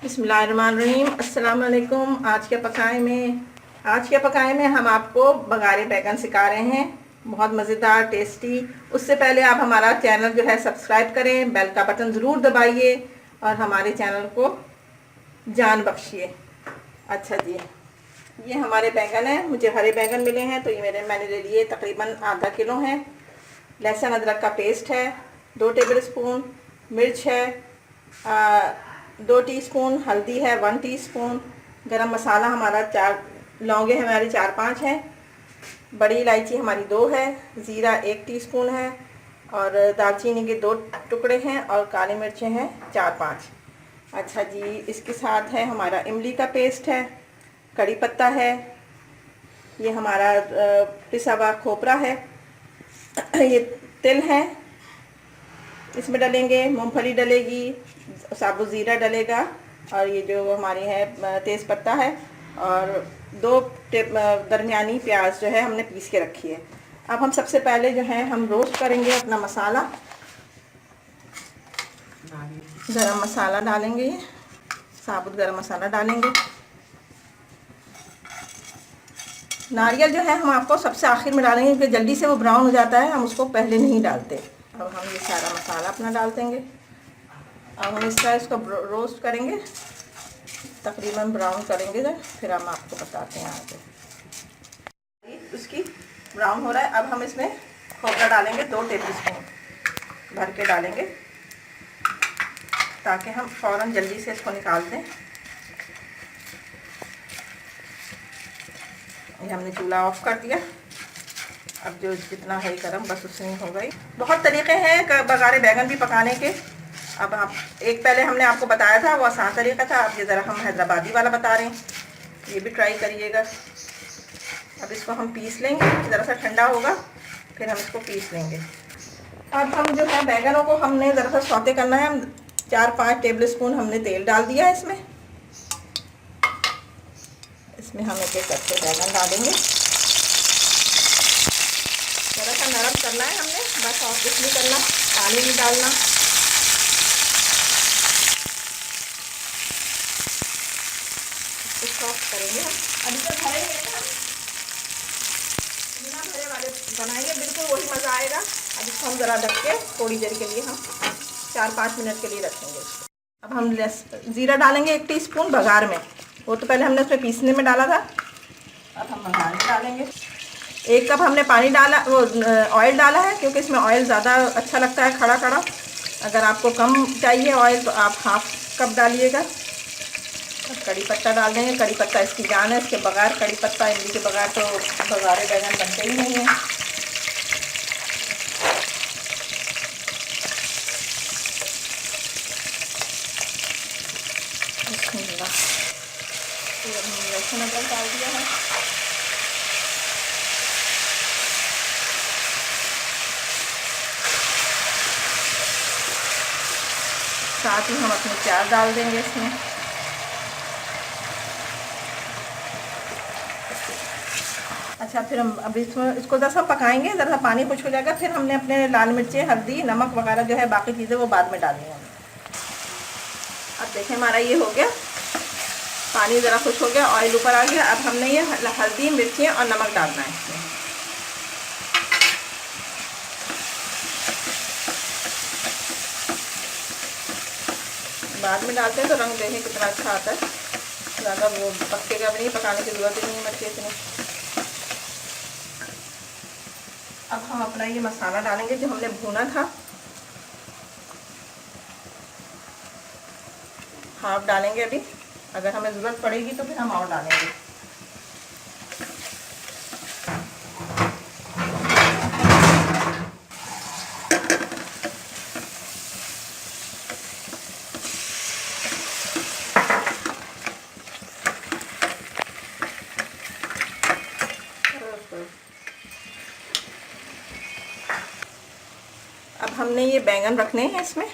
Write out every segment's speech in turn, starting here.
बिस्मिल्लाहिर्रहमानिर्रहीम। अस्सलाम वालेकुम। आज के पकाए में हम आपको बघारे बैगन सिखा रहे हैं, बहुत मज़ेदार टेस्टी। उससे पहले आप हमारा चैनल जो है सब्सक्राइब करें, बेल का बटन ज़रूर दबाइए और हमारे चैनल को जान बख्शिए। अच्छा जी, ये हमारे बैगन हैं, मुझे हरे बैगन मिले हैं तो ये मैंने ले लिए तकरीबन आधा किलो हैं। लहसुन अदरक का पेस्ट है 2 टेबल स्पून, मिर्च है 2 टीस्पून, हल्दी है 1 टीस्पून, गरम मसाला हमारा 4, लौंगे हमारी 4-5 हैं, बड़ी इलायची हमारी 2 है, ज़ीरा 1 टीस्पून है और दालचीनी के 2 टुकड़े हैं और काली मिर्चें हैं 4-5। अच्छा जी, इसके साथ है हमारा इमली का पेस्ट है, कड़ी पत्ता है, ये हमारा पिसा हुआ खोपरा है, ये तिल है इसमें डलेंगे, मूंगफली डलेगी, साबुत ज़ीरा डलेगा और ये जो हमारी है तेज़ पत्ता है और 2 दरमियानी प्याज जो है हमने पीस के रखी है। अब हम सबसे पहले जो है हम रोस्ट करेंगे अपना मसाला। गरम मसाला डालेंगे, ये साबुत गरम मसाला डालेंगे। नारियल जो है हम आपको सबसे आखिर में डालेंगे क्योंकि जल्दी से वो ब्राउन हो जाता है, हम उसको पहले नहीं डालते। अब हम ये सारा मसाला अपना डाल देंगे। अब हम इसको रोस्ट करेंगे, तकरीबन ब्राउन करेंगे, फिर हम आपको बताते हैं आगे। उसकी ब्राउन हो रहा है। अब हम इसमें खोपरा डालेंगे 2 टेबल स्पून भर के डालेंगे ताकि हम फ़ौरन जल्दी से इसको निकाल दें। ये हमने चूल्हा ऑफ कर दिया। अब जो जितना है गरम बस उतनी हो गई। बहुत तरीक़े हैं बघारे बैगन भी पकाने के। अब आप एक पहले हमने आपको बताया था वो आसान तरीका था, अब ये ज़रा हम हैदराबादी वाला बता रहे हैं, ये भी ट्राई करिएगा। अब इसको हम पीस लेंगे, ज़रा सा ठंडा होगा फिर हम इसको पीस लेंगे। अब हम जो है बैगनों को हमने ज़रा सा सौते करना है। हम 4-5 टेबल स्पून हमने तेल डाल दिया है इसमें हम एक एक करके बैगन डालेंगे। ज़रा सा नरम करना है हमने, बस और कुछ नहीं करना, पानी नहीं डालना। सॉफ्ट करेंगे हम। अभी तो भरे हैं हम, बिना भरे वाले बनाएंगे, बिल्कुल वही मज़ा आएगा। अब इसको हम ज़रा ढक के थोड़ी देर के लिए हम 4-5 मिनट के लिए रखेंगे। अब हम ज़ीरा डालेंगे 1 टीस्पून बघार में, वो तो पहले हमने उसमें पीसने में डाला था। अब हम बघार में डालेंगे। 1 कप हमने पानी डाला, वो ऑयल डाला है क्योंकि इसमें ऑयल ज़्यादा अच्छा लगता है खड़ा खड़ा। अगर आपको कम चाहिए ऑयल तो आप 1/2 कप डालिएगा। कड़ी पत्ता डाल देंगे, कड़ी पत्ता इसकी जान है, इसके बगैर कड़ी पत्ता इमली के बगैर तो बघारे बैगन बनते ही नहीं हैं। लहसुन अदरक डाल दिया है। साथ ही हम अपने प्याज डाल देंगे इसमें। अच्छा, फिर हम अभी इसको ज़रा सा पकाएंगे, ज़रा सा पानी कुछ हो जाएगा, फिर हमने अपने लाल मिर्चें, हल्दी, नमक वगैरह जो है बाकी चीज़ें वो बाद में डालनी है। अब देखें हमारा ये हो गया, पानी ज़रा खुश हो गया, ऑयल ऊपर आ गया। अब हमने ये हल्दी, मिर्चें और नमक डालना है इसमें। बाद में डालते हैं तो रंग देखें कितना अच्छा आता है, ज़्यादा वो पक्केगा भी नहीं, पकाने की ज़रूरत ही नहीं है मिर्ची इतनी। अब हम अपना ये मसाला डालेंगे जो हमने भूना था, हाफ डालेंगे अभी, अगर हमें ज़रूरत पड़ेगी तो फिर हम और डालेंगे। अब हमने ये बैंगन रखने हैं इसमें।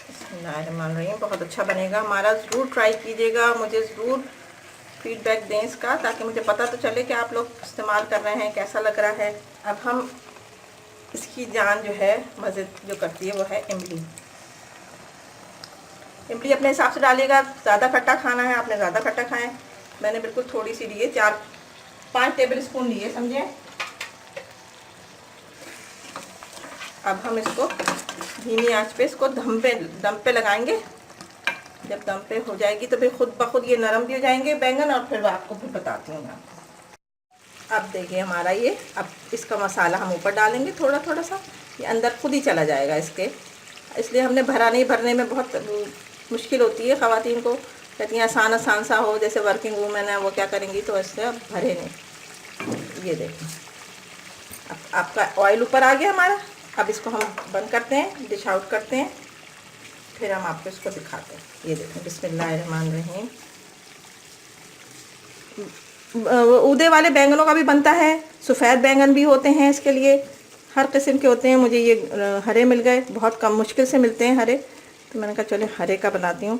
बिस्मिल्लाहिर्रहमानिर्रहीम, बहुत अच्छा बनेगा हमारा, ज़रूर ट्राई कीजिएगा, मुझे ज़रूर फीडबैक दें इसका, ताकि मुझे पता तो चले कि आप लोग इस्तेमाल कर रहे हैं, कैसा लग रहा है। अब हम इसकी जान जो है मज़े जो करती है वो है इमली। इमली अपने हिसाब से डालिएगा, ज़्यादा खट्टा खाना है आपने ज़्यादा खट्टा खाएं। मैंने बिल्कुल थोड़ी सी लिए, 4-5 टेबल स्पून लिए समझे। अब हम इसको धीमी आंच पे इसको दम पे लगाएंगे। जब दम पे हो जाएगी तो फिर खुद ब खुद ये नरम भी हो जाएंगे बैंगन, और फिर आपको फिर बताती हूँ मैं। अब देखिए हमारा ये, अब इसका मसाला हम ऊपर डालेंगे थोड़ा थोड़ा सा, ये अंदर खुद ही चला जाएगा इसके, इसलिए हमने भरा नहीं। भरने में बहुत मुश्किल होती है, ख़वातीन को कहती हैं आसान आसान सा हो, जैसे वर्किंग वूमेन है वो क्या करेंगी, तो इससे अब भरे नहीं। ये देखें अब आपका ऑयल ऊपर आ गया हमारा। अब इसको हम बंद करते हैं, डिश आउट करते हैं, फिर हम आपको इसको दिखाते हैं। ये देखें, बिस्मिल्लाहिर्रहमानिर्रहीम। उदे वाले बैंगनों का भी बनता है, सफ़ेद बैंगन भी होते हैं, इसके लिए हर किस्म के होते हैं। मुझे ये हरे मिल गए, बहुत कम मुश्किल से मिलते हैं हरे, तो मैंने कहा चलो हरे का बनाती हूँ।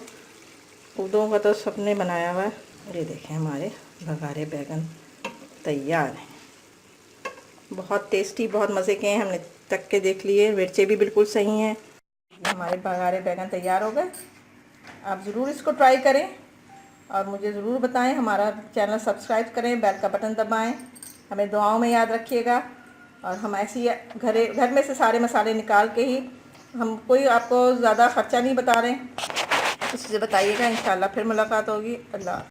उदों का तो सबने बनाया हुआ है। ये देखें हमारे बघारे बैंगन तैयार हैं, बहुत टेस्टी, बहुत मज़े के हैं। हमने तक के देख लिए, मिर्चें भी बिल्कुल सही हैं। हमारे बघारे बैंगन तैयार हो गए। आप ज़रूर इसको ट्राई करें और मुझे ज़रूर बताएं। हमारा चैनल सब्सक्राइब करें, बेल का बटन दबाएं, हमें दुआओं में याद रखिएगा। और हम ऐसी घर में से सारे मसाले निकाल के ही, हम कोई आपको ज़्यादा ख़र्चा नहीं बता रहे हैं, इससे बताइएगा। इंशाल्लाह फिर मुलाकात होगी। अल्लाह।